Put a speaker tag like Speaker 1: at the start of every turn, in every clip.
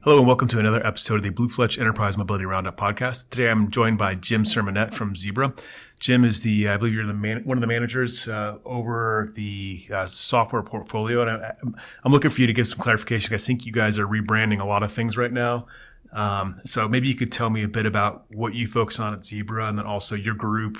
Speaker 1: Hello and welcome to another episode of the BlueFletch Enterprise Mobility Roundup podcast. Today I'm joined by Jim Sermonet from Zebra. Jim is I believe you're one of the managers over the software portfolio. And I'm looking for you to give some clarification. I think you guys are rebranding a lot of things right now. So maybe you could tell me a bit about what you focus on at Zebra and then also your group,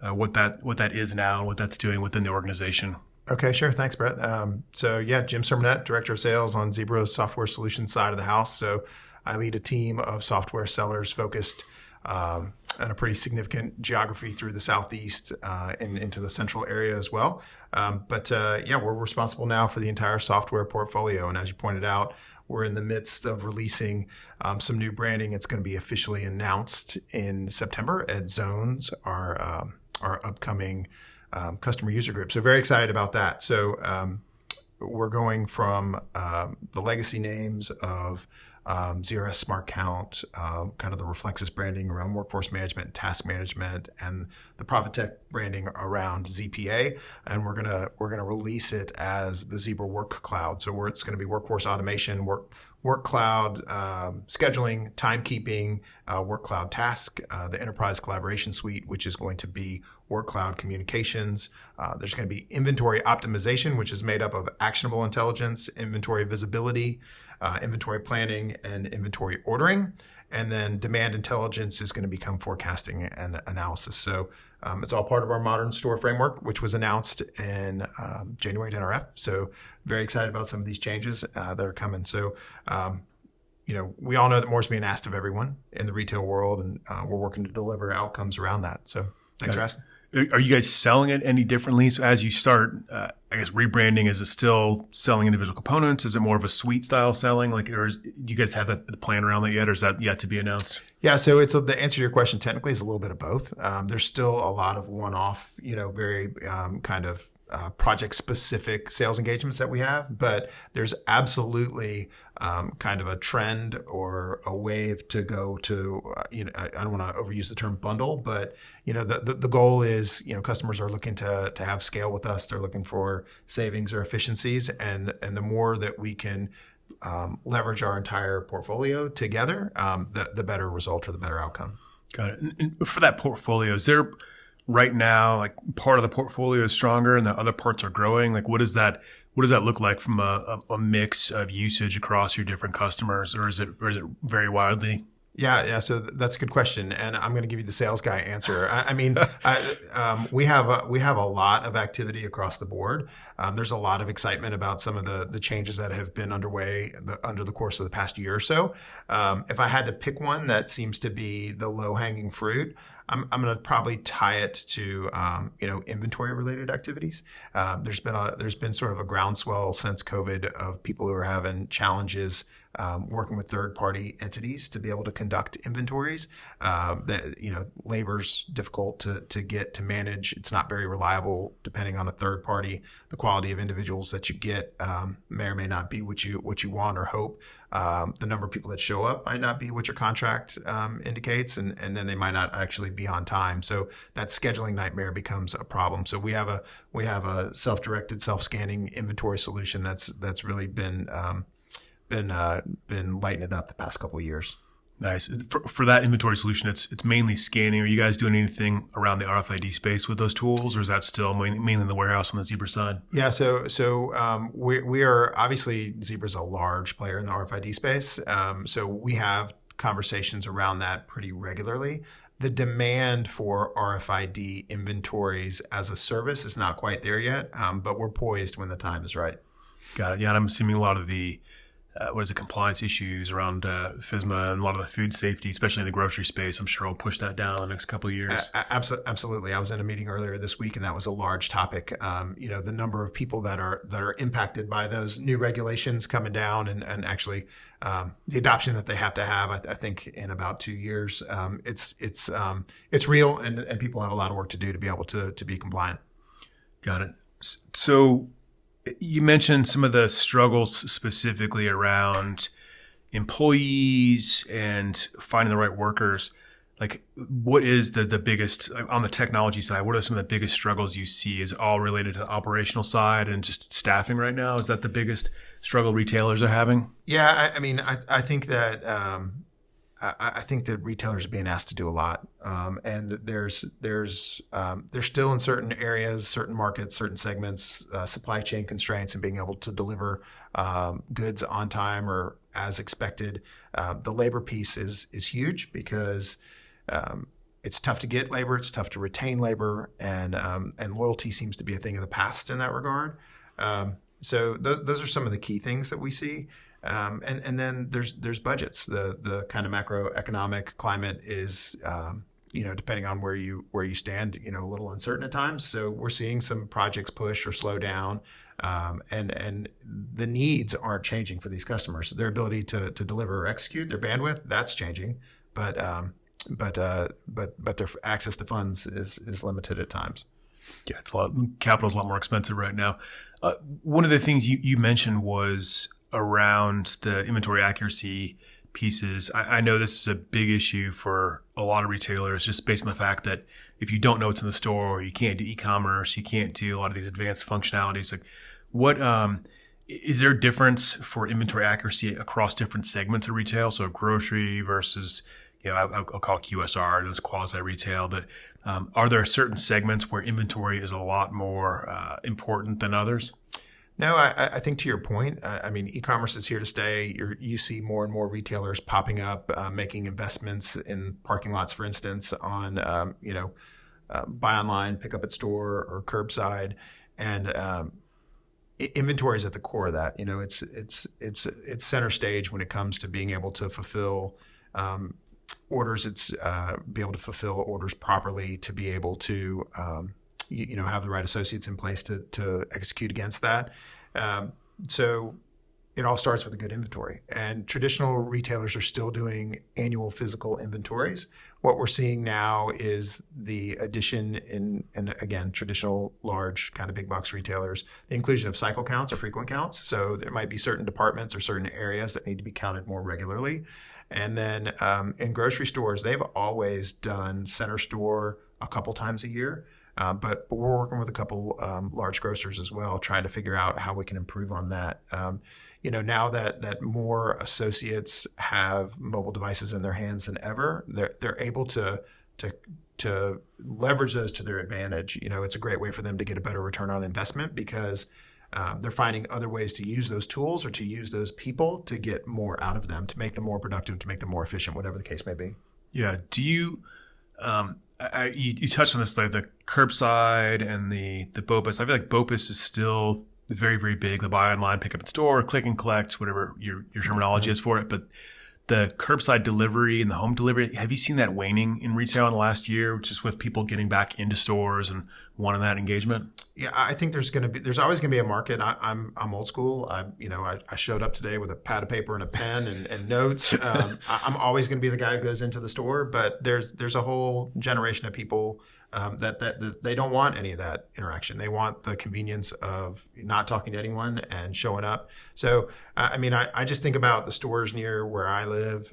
Speaker 1: what that is now and what that's doing within the organization.
Speaker 2: Okay, sure. Thanks, Brett. Jim Sermonet, Director of Sales on Zebra's software solutions side of the house. So I lead a team of software sellers focused on a pretty significant geography through the Southeast and into the central area as well. We're responsible now for the entire software portfolio. And as you pointed out, we're in the midst of releasing some new branding. It's going to be officially announced in September at Zones, our upcoming customer user group. So very excited about that. So we're going from the legacy names of ZRS Smart Count, kind of the Reflexis branding around workforce management and task management, and the Profit Tech branding around ZPA. And we're gonna release it as the Zebra Work Cloud. So it's going to be workforce automation, work cloud, scheduling, timekeeping, work cloud task, the enterprise collaboration suite, which is going to be work cloud communications. There's going to be inventory optimization, which is made up of actionable intelligence, inventory visibility, inventory planning, and inventory ordering. And then demand intelligence is going to become forecasting and analysis. So it's all part of our modern store framework, which was announced in January at NRF. So very excited about some of these changes that are coming. So, we all know that more is being asked of everyone in the retail world, and we're working to deliver outcomes around that. So thanks for asking.
Speaker 1: Are you guys selling it any differently? So as you start, I guess rebranding, is it still selling individual components? Is it more of a suite style selling? Do you guys have the plan around that yet, or is that yet to be announced?
Speaker 2: Yeah, so it's the answer to your question technically is a little bit of both. There's still a lot of one-off, very kind of project-specific sales engagements that we have, but there's absolutely kind of a trend or a wave to go to, I don't want to overuse the term bundle, but, the goal is, customers are looking to have scale with us. They're looking for savings or efficiencies, and the more that we can leverage our entire portfolio together, the better result or the better outcome.
Speaker 1: Got it. And for that portfolio, is there right now, like part of the portfolio is stronger and the other parts are growing? Like, what does that look like from a mix of usage across your different customers, or is it very widely?
Speaker 2: Yeah. So that's a good question, and I'm going to give you the sales guy answer. We have a lot of activity across the board. There's a lot of excitement about some of the changes that have been underway under the course of the past year or so. If I had to pick one that seems to be the low hanging fruit, I'm going to probably tie it to inventory related activities. There's been sort of a groundswell since COVID of people who are having challenges working with third party entities to be able to conduct inventories. Labor's difficult to get to manage. It's not very reliable depending on a third party. The quality of individuals that you get may or may not be what you want or hope. The number of people that show up might not be what your contract indicates, and then they might not actually be on time. So that scheduling nightmare becomes a problem. So we have a self-directed, self-scanning inventory solution that's really been lighting it up the past couple of years.
Speaker 1: Nice. For that inventory solution, it's mainly scanning. Are you guys doing anything around the RFID space with those tools, or is that still mainly in the warehouse on the Zebra side?
Speaker 2: Yeah. So we are obviously, Zebra's a large player in the RFID space. So we have conversations around that pretty regularly. The demand for RFID inventories as a service is not quite there yet, but we're poised when the time is right.
Speaker 1: Got it. Yeah, and I'm assuming a lot of the compliance issues around FSMA and a lot of the food safety, especially in the grocery space, I'm sure will push that down in the next couple of years.
Speaker 2: Absolutely. I was in a meeting earlier this week, and that was a large topic. The number of people that are impacted by those new regulations coming down, and actually the adoption that they have to have. I think in about 2 years, it's real, and people have a lot of work to do to be able to be compliant.
Speaker 1: Got it. So you mentioned some of the struggles specifically around employees and finding the right workers. like what is the biggest on the technology side? What are some of the biggest struggles you see? Is it all related to the operational side and just staffing right now? Is that the biggest struggle retailers are having?
Speaker 2: Yeah, I think that I think that retailers are being asked to do a lot, and there's still in certain areas, certain markets, certain segments, supply chain constraints, and being able to deliver goods on time or as expected. The labor piece is huge because it's tough to get labor, it's tough to retain labor, and loyalty seems to be a thing of the past in that regard. So those are some of the key things that we see. And then there's budgets. The kind of macroeconomic climate is, depending on where you stand, a little uncertain at times. So we're seeing some projects push or slow down, and the needs aren't changing for these customers. Their ability to deliver or execute, their bandwidth, that's changing, but their access to funds is limited at times.
Speaker 1: Yeah, capital's a lot more expensive right now. One of the things you mentioned was around the inventory accuracy pieces. I know this is a big issue for a lot of retailers, just based on the fact that if you don't know what's in the store, or you can't do e-commerce, you can't do a lot of these advanced functionalities. Like, what is there a difference for inventory accuracy across different segments of retail? So grocery versus, I'll call QSR, those quasi retail, but are there certain segments where inventory is a lot more important than others?
Speaker 2: No, I think to your point, e-commerce is here to stay. You see more and more retailers popping up, making investments in parking lots, for instance, on buy online, pick up at store, or curbside, and inventory is at the core of that. It's center stage when it comes to being able to fulfill orders. It's be able to fulfill orders properly, to be able to have the right associates in place to execute against that. So it all starts with a good inventory. And traditional retailers are still doing annual physical inventories. What we're seeing now is the addition and again, traditional large kind of big box retailers, the inclusion of cycle counts or frequent counts. So there might be certain departments or certain areas that need to be counted more regularly. And then in grocery stores, they've always done center store a couple times a year. But we're working with a couple large grocers as well, trying to figure out how we can improve on that. Now that more associates have mobile devices in their hands than ever, they're able to leverage those to their advantage. It's a great way for them to get a better return on investment because they're finding other ways to use those tools or to use those people to get more out of them, to make them more productive, to make them more efficient, whatever the case may be.
Speaker 1: Yeah. Do you? You touched on this, like the curbside and the BOPUS. I feel like BOPUS is still very, very big. The buy online, pick up in store, click and collect, whatever your terminology is for it. But the curbside delivery and the home delivery, have you seen that waning in retail in the last year, just with people getting back into stores and wanting that engagement?
Speaker 2: Yeah, I think there's always going to be a market. I'm old school. I showed up today with a pad of paper and a pen and notes. I'm always going to be the guy who goes into the store, but there's a whole generation of people that they don't want any of that interaction. They want the convenience of not talking to anyone and showing up. So, I just think about the stores near where I live,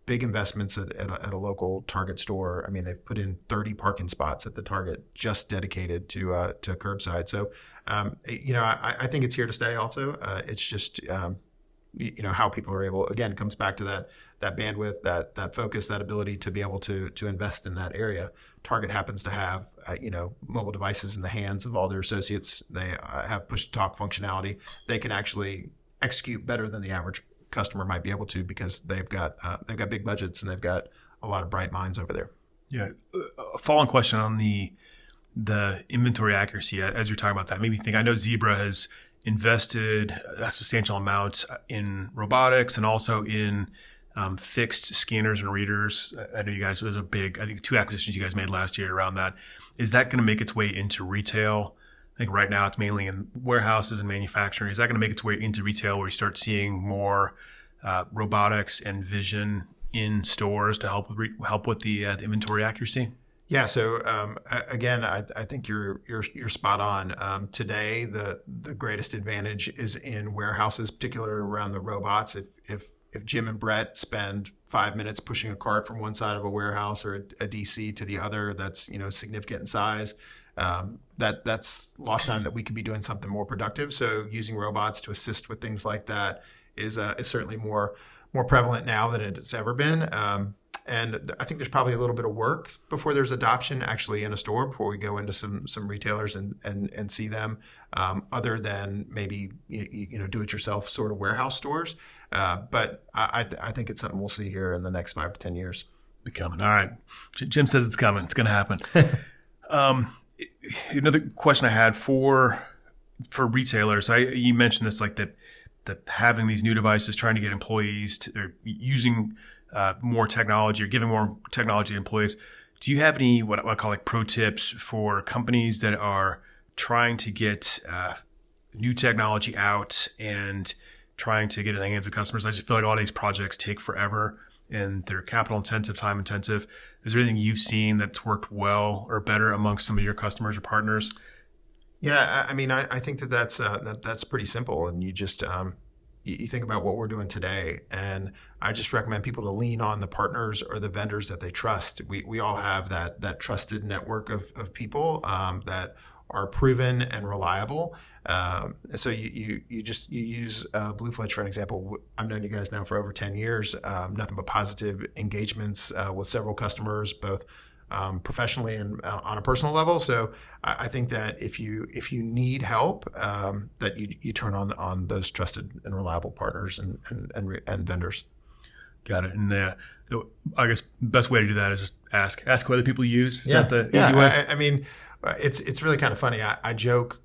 Speaker 2: big investments at a local Target store. They've put in 30 parking spots at the Target just dedicated to curbside. So, I think it's here to stay also. It's just, how people are able, again, it comes back to that bandwidth, that focus, that ability to be able to invest in that area. Target happens to have, mobile devices in the hands of all their associates. They have push-to-talk functionality. They can actually execute better than the average customer might be able to because they've got big budgets and they've got a lot of bright minds over there.
Speaker 1: Yeah. A follow-on question on the inventory accuracy as you're talking about that made me think. I know Zebra has invested a substantial amount in robotics and also in fixed scanners and readers. I know you guys, it was I think 2 acquisitions you guys made last year around that. Is that going to make its way into retail? I think right now it's mainly in warehouses and manufacturing. Is that going to make its way into retail where you start seeing more robotics and vision in stores to help with the inventory accuracy?
Speaker 2: Yeah. So again, I think you're spot on. Today, the greatest advantage is in warehouses, particularly around the robots. If if Jim and Brett spend 5 minutes pushing a cart from one side of a warehouse or a DC to the other, that's significant in size. That's lost time that we could be doing something more productive. So using robots to assist with things like that is certainly more prevalent now than it's ever been. And I think there's probably a little bit of work before there's adoption actually in a store, before we go into some retailers and see them, other than maybe do it yourself sort of warehouse stores. But I think it's something we'll see here in the next 5 to 10 years.
Speaker 1: Be coming. All right, Jim says it's coming. It's going to happen. Another question I had for retailers, you mentioned this, like that having these new devices, trying to get employees or using more technology or giving more technology to employees. Do you have any what I call like pro tips for companies that are trying to get new technology out and trying to get it in the hands of customers? I just feel like all these projects take forever and they're capital intensive, time intensive. Is there anything you've seen that's worked well or better amongst some of your customers or partners?
Speaker 2: Yeah, I mean, I think that's pretty simple, and you just you think about what we're doing today, and I just recommend people to lean on the partners or the vendors that they trust. We all have that trusted network of people that are proven and reliable. So you use BlueFletch for an example. I've known you guys now for over 10 years. Nothing but positive engagements with several customers, both professionally and on a personal level. So I think that if you need help, that you turn on those trusted and reliable partners and vendors.
Speaker 1: Got it. And I guess the best way to do that is just ask what other people use. Is that the easy way?
Speaker 2: I mean, it's really kind of funny. I joke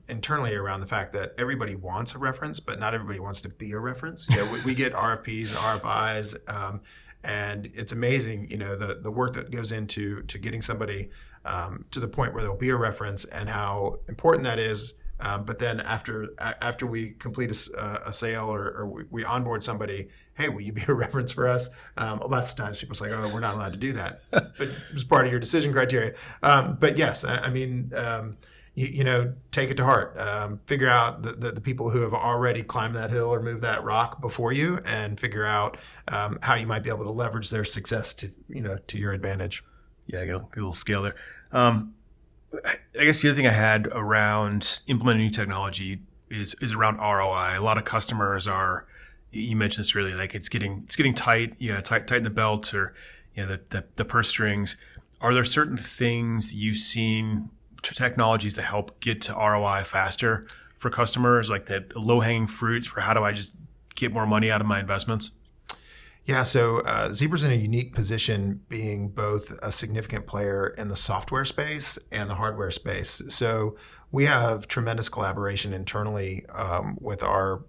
Speaker 2: internally around the fact that everybody wants a reference, but not everybody wants to be a reference. We get RFPs and RFIs. And it's amazing, the work that goes into getting somebody to the point where they'll be a reference and how important that is. But then after we complete a sale or we onboard somebody, hey, will you be a reference for us? Lots of times people say, oh, we're not allowed to do that. But it's part of your decision criteria. But yes, I mean, take it to heart. Figure out the people who have already climbed that hill or moved that rock before you, and figure out how you might be able to leverage their success to your advantage.
Speaker 1: Yeah, get a little scale there. I guess the other thing I had around implementing new technology is around ROI. A lot of customers are, you mentioned this earlier, like it's getting tight. Tighten the belt or the purse strings. Are there certain things you've seen, technologies that help get to ROI faster for customers, like the low-hanging fruits for how do I just get more money out of my investments?
Speaker 2: Yeah, so Zebra's in a unique position, being both a significant player in the software space and the hardware space. So we have tremendous collaboration internally with our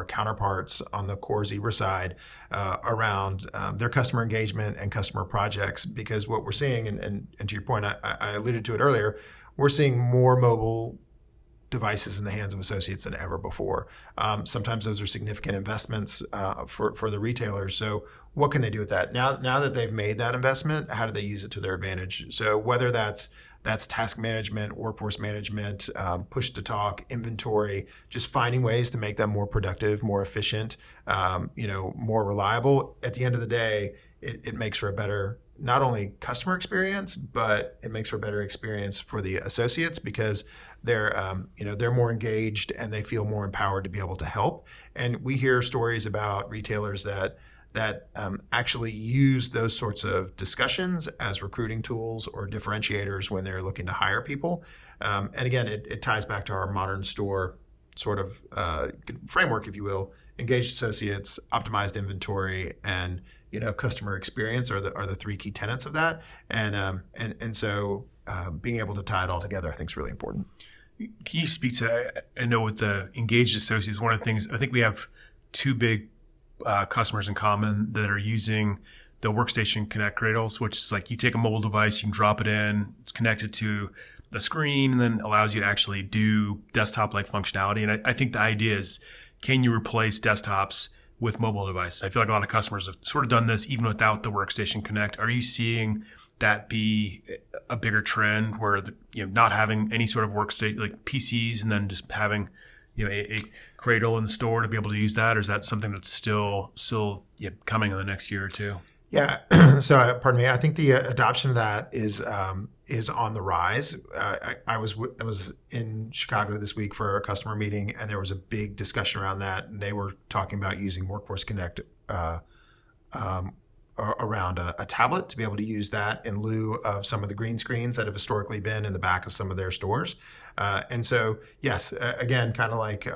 Speaker 2: counterparts on the core Zebra side around their customer engagement and customer projects. Because what we're seeing, and to your point, I alluded to it earlier, we're seeing more mobile devices in the hands of associates than ever before. Sometimes those are significant investments for the retailers. So what can they do with that? Now that they've made that investment, how do they use it to their advantage? So whether that's task management, workforce management, push to talk, inventory, just finding ways to make them more productive, more efficient, more reliable. At the end of the day, it makes for a better not only customer experience, but it makes for a better experience for the associates, because they're more engaged and they feel more empowered to be able to help. And we hear stories about retailers that actually use those sorts of discussions as recruiting tools or differentiators when they're looking to hire people. And again, it ties back to our modern store sort of framework, if you will. Engaged associates, optimized inventory, and customer experience are the three key tenets of that. And so being able to tie it all together, I think, is really important.
Speaker 1: Can you speak to, I know with the engaged associates, one of the things, I think we have two big customers in common that are using the Workstation Connect cradles, which is like you take a mobile device, you can drop it in, it's connected to the screen, and then allows you to actually do desktop-like functionality. And I think the idea is, can you replace desktops with mobile devices? I feel like a lot of customers have sort of done this even without the Workstation Connect. Are you seeing that be a bigger trend where not having any sort of workstation like PCs, and then just having a cradle in the store to be able to use that, or is that something that's still coming in the next year or two?
Speaker 2: Yeah. So, pardon me. I think the adoption of that is on the rise. I was in Chicago this week for a customer meeting, and there was a big discussion around that. And they were talking about using Workforce Connect around a tablet to be able to use that in lieu of some of the green screens that have historically been in the back of some of their stores. And so, yes, again, kind of like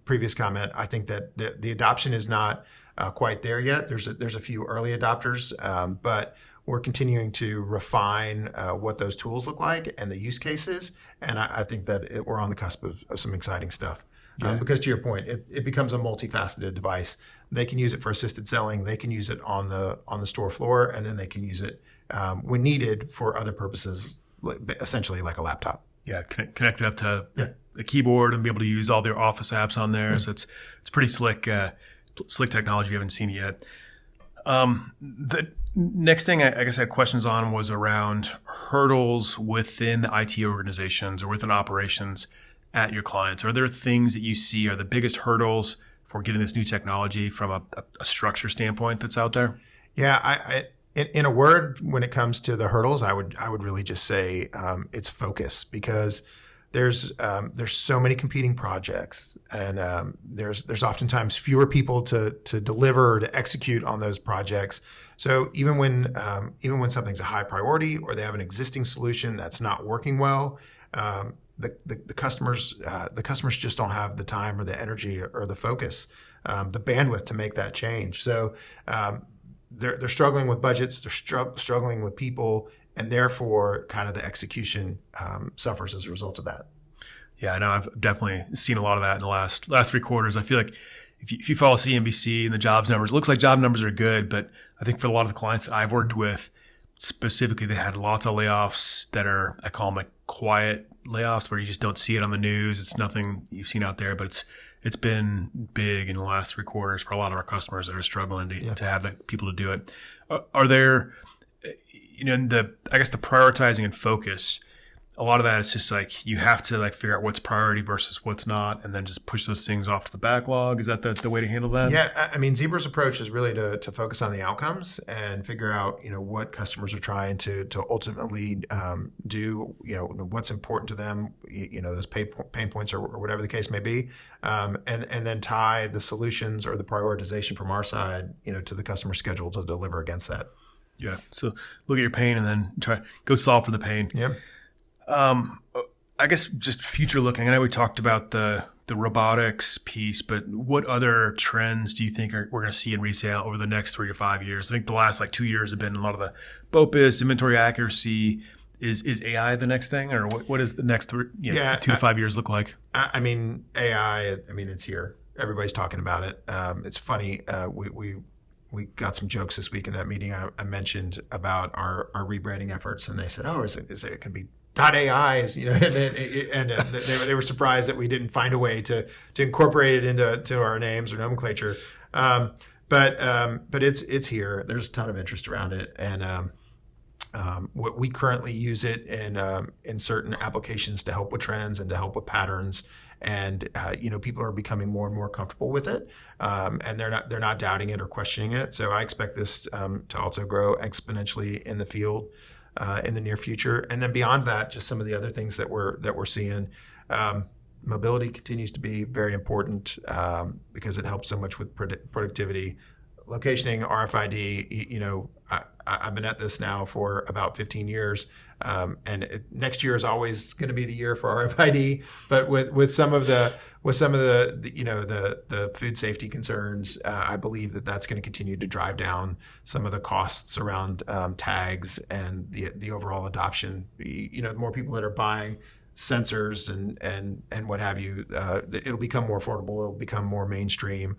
Speaker 2: previous comment, I think that the adoption is not quite there yet. There's a few early adopters, but we're continuing to refine what those tools look like and the use cases. And I think that we're on the cusp of some exciting stuff. Yeah. Because to your point, it becomes a multifaceted device. They can use it for assisted selling. They can use it on the store floor, and then they can use it when needed for other purposes, essentially like a laptop.
Speaker 1: Yeah, connect it up to a keyboard and be able to use all their Office apps on there. So it's pretty slick technology. You haven't seen it yet. The next thing I guess I had questions on was around hurdles within the IT organizations or within operations at your clients. Are there things that you see are the biggest hurdles for getting this new technology from a structure standpoint that's out there?
Speaker 2: Yeah, in a word, when it comes to the hurdles, I would really just say it's focus, because there's so many competing projects, and there's oftentimes fewer people to deliver, to execute on those projects. So even when something's a high priority or they have an existing solution that's not working well, the customers just don't have the time or the energy or the focus, the bandwidth to make that change. So they're struggling with budgets, they're struggling with people, and therefore kind of the execution suffers as a result of that.
Speaker 1: Yeah, I know. I've definitely seen a lot of that in the last 3 quarters. I feel like if you follow CNBC and the jobs numbers, it looks like job numbers are good, but I think for a lot of the clients that I've worked with, specifically, they had lots of layoffs that are, I call them like quiet layoffs, where you just don't see it on the news. It's nothing you've seen out there, but it's been big in the last 3 quarters for a lot of our customers that are struggling to have the people to do it. Are there, I guess the prioritizing and focus, a lot of that is just like you have to like figure out what's priority versus what's not, and then just push those things off to the backlog. Is that the way to handle that?
Speaker 2: Yeah, I mean, Zebra's approach is really to focus on the outcomes and figure out what customers are trying to ultimately do. What's important to them. Those pain points or whatever the case may be, and then tie the solutions or the prioritization from our side, to the customer schedule to deliver against that.
Speaker 1: Yeah. So look at your pain and then try go solve for the pain.
Speaker 2: Yeah.
Speaker 1: I guess just future looking, I know we talked about the robotics piece, but what other trends do you think we're going to see in retail over the next 3 to 5 years? I think the last 2 years have been a lot of the BOPIS, inventory accuracy. Is AI the next thing, or what does the next 2 to 5 years look like?
Speaker 2: I mean, AI, it's here. Everybody's talking about it. It's funny. We got some jokes this week in that meeting. I mentioned about our rebranding efforts, and they said, "Oh, is it going to be .ai?" And they were surprised that we didn't find a way to incorporate it into our names or nomenclature. But it's here. There's a ton of interest around it, and we currently use it in certain applications to help with trends and to help with patterns. And people are becoming more and more comfortable with it, and they're not doubting it or questioning it. So I expect this to also grow exponentially in the field in the near future. And then beyond that, just some of the other things that we're seeing. Mobility continues to be very important because it helps so much with productivity. Locationing, RFID, I've been at this now for about 15 years, and next year is always going to be the year for RFID. But with some of the food safety concerns, I believe that's going to continue to drive down some of the costs around tags and the overall adoption. The more people that are buying sensors and what have you, it'll become more affordable. It'll become more mainstream.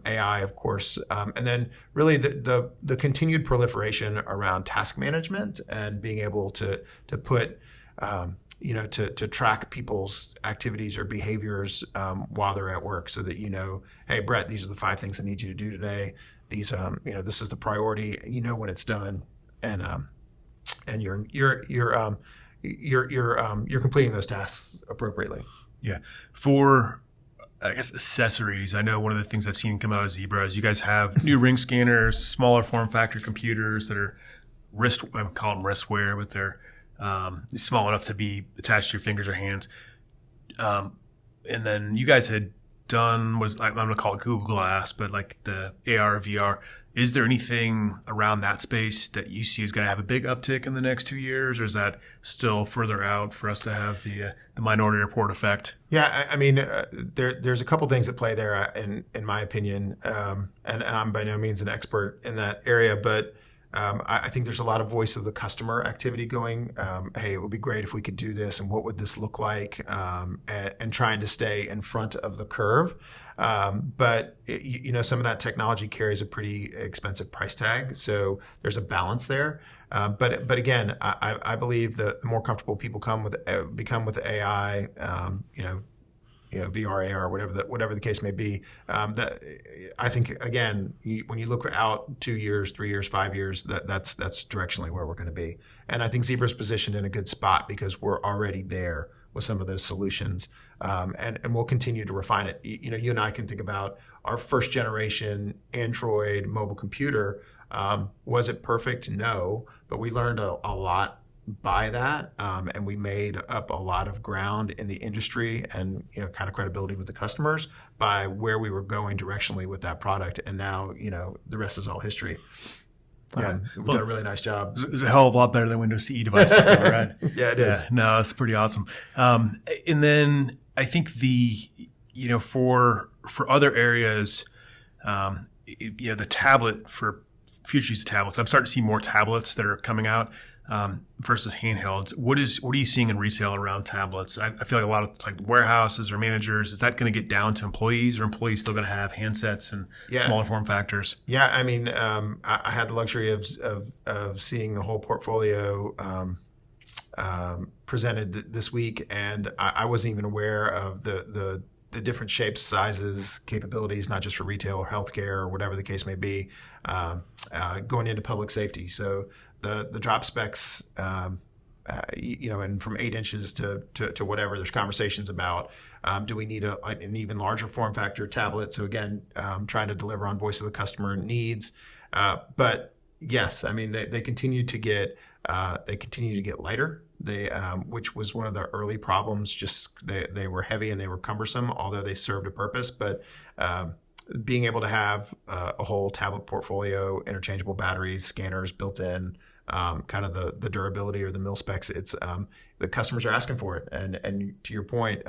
Speaker 2: AI, of course, and then really the continued proliferation around task management and being able to put to track people's activities or behaviors while they're at work, so that hey, Brett, these are the 5 things I need you to do today. These this is the priority. When it's done, and you're completing those tasks appropriately.
Speaker 1: Yeah. For I guess, accessories. I know one of the things I've seen come out of Zebra is you guys have new ring scanners, smaller form factor computers that are I call them wristwear, but they're small enough to be attached to your fingers or hands. And then you guys had done I'm going to call it Google Glass, but like the AR, VR. Is there anything around that space that you see is going to have a big uptick in the next 2 years, or is that still further out for us to have the Minority Report effect?
Speaker 2: Yeah, I mean, there's a couple things that play there, in my opinion, and I'm by no means an expert in that area, but I think there's a lot of voice of the customer activity going, hey, it would be great if we could do this, and what would this look like, and trying to stay in front of the curve. But some of that technology carries a pretty expensive price tag, so there's a balance there. But again, I believe the more comfortable people become with AI, VR, AR, whatever the case may be. That I think, again, when you look out 2 years, 3 years, 5 years, that's directionally where we're going to be. And I think Zebra's positioned in a good spot because we're already there with some of those solutions, and we'll continue to refine it. You and I can think about our first generation Android mobile computer. Was it perfect? No, but we learned a lot by that, and we made up a lot of ground in the industry and kind of credibility with the customers by where we were going directionally with that product. And now the rest is all history. We've done a really nice job.
Speaker 1: It's a hell of a lot better than Windows CE devices, though, right?
Speaker 2: Yeah, it is.
Speaker 1: Yeah, no, it's pretty awesome. And then I think for other areas, the tablet for future use tablets. I'm starting to see more tablets that are coming out. Versus handhelds. What are you seeing in retail around tablets? I feel like a lot of like warehouses or managers, is that going to get down to employees, or employees still going to have handsets and smaller form factors? Yeah,
Speaker 2: I mean, I had the luxury of seeing the whole portfolio presented this week, and I wasn't even aware of the different shapes, sizes, capabilities, not just for retail or healthcare or whatever the case may be, going into public safety. So the drop specs, and from 8 inches to whatever, there's conversations about, do we need an even larger form factor tablet? So again, trying to deliver on voice of the customer needs. But yes, I mean, they continue to get lighter. Which was one of the early problems. Just they were heavy and they were cumbersome, although they served a purpose. But being able to have a whole tablet portfolio, interchangeable batteries, scanners built in, kind of the durability or the mil specs, it's the customers are asking for it. And to your point,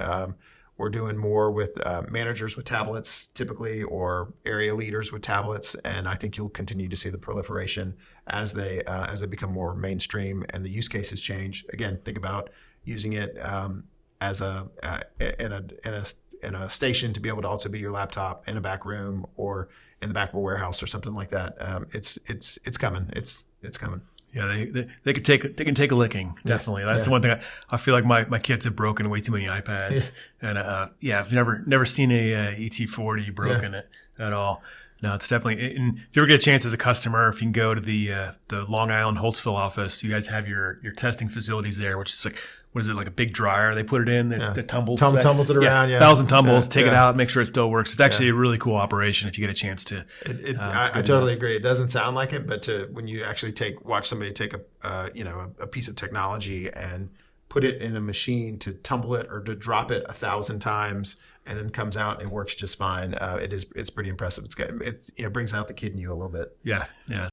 Speaker 2: we're doing more with managers with tablets typically, or area leaders with tablets, and I think you'll continue to see the proliferation as they become more mainstream and the use cases change. Again, think about using it as in a station to be able to also be your laptop in a back room or in the back of a warehouse or something like that. It's coming. It's coming.
Speaker 1: Yeah, they can take a licking, definitely. That's the one thing I feel like my kids have broken way too many iPads, and I've never seen a ET40 broken it at all. No, it's definitely. And if you ever get a chance as a customer, if you can go to the Long Island Holtzville office, you guys have your testing facilities there, which is like, what is it, like a big dryer? They put it in that tumbles
Speaker 2: it around.
Speaker 1: 1,000 tumbles. Take it out, make sure it still works. It's actually a really cool operation if you get a chance to.
Speaker 2: I totally agree. It doesn't sound like it, but when you actually watch somebody take a piece of technology and put it in a machine to tumble it or to drop it 1,000 times and then comes out and it works just fine. It's pretty impressive. It brings out the kid in you a little bit.
Speaker 1: Yeah.